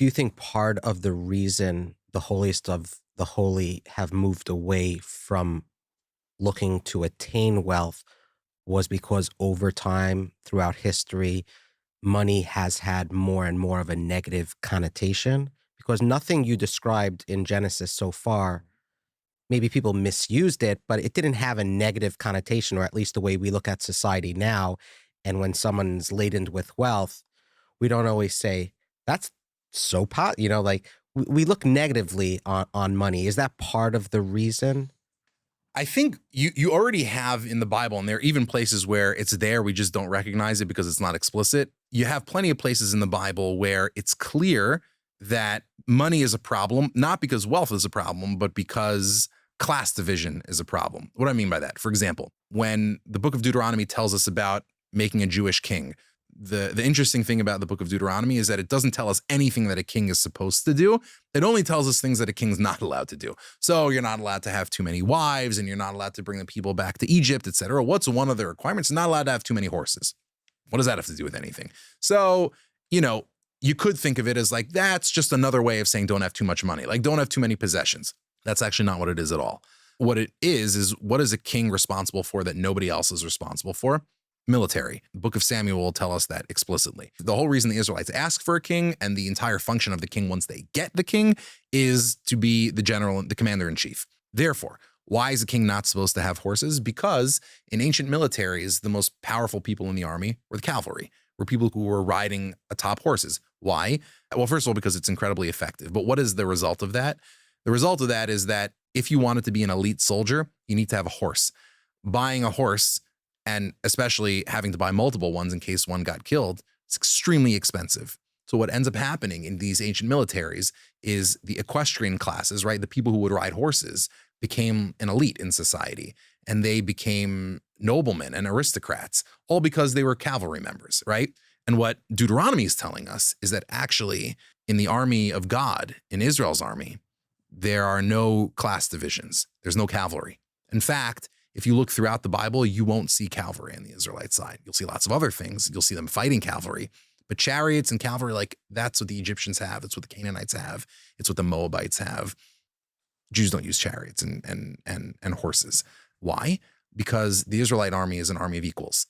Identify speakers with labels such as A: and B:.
A: Do you think part of the reason the holiest of the holy have moved away from looking to attain wealth was because over time throughout history, money has had more and more of a negative connotation? Because nothing you described in Genesis so far, maybe people misused it, but it didn't have a negative connotation, or at least the way we look at society now. And when someone's laden with wealth, we don't always say, "That's so like, we look negatively on money. Is that part of the reason?
B: I think you already have in the Bible, and there are even places where it's there, we just don't recognize it because it's not explicit. You have plenty of places in the Bible where it's clear that money is a problem, not because wealth is a problem, but because class division is a problem. What do I mean by that? For example, when the book of Deuteronomy tells us about making a Jewish king, the interesting thing about the book of Deuteronomy is that it doesn't tell us anything that a king is supposed to do. It only tells us things that a king's not allowed to do. So you're not allowed to have too many wives, and you're not allowed to bring the people back to Egypt, etc. What's one of the requirements? Not allowed to have too many horses. What does that have to do with anything? So, you could think of it as like, that's just another way of saying don't have too much money. Like, don't have too many possessions. That's actually not what it is at all. What it is what is a king responsible for that nobody else is responsible for? Military. The book of Samuel will tell us that explicitly. The whole reason the Israelites ask for a king and the entire function of the king once they get the king is to be the general, the commander in chief. Therefore, why is a king not supposed to have horses? Because in ancient militaries, the most powerful people in the army were the cavalry, were people who were riding atop horses. Why? Well, first of all, because it's incredibly effective. But what is the result of that? The result of that is that if you wanted to be an elite soldier, you need to have a horse. Buying a horse, and especially having to buy multiple ones in case one got killed, it's extremely expensive. So what ends up happening in these ancient militaries is the equestrian classes, right? The people who would ride horses became an elite in society, and they became noblemen and aristocrats, all because they were cavalry members, right? And what Deuteronomy is telling us is that actually in the army of God, in Israel's army, there are no class divisions. There's no cavalry. In fact, if you look throughout the Bible, you won't see cavalry on the Israelite side. You'll see lots of other things. You'll see them fighting cavalry, but chariots and cavalry, like that's what the Egyptians have. It's what the Canaanites have. It's what the Moabites have. Jews don't use chariots and horses. Why? Because the Israelite army is an army of equals.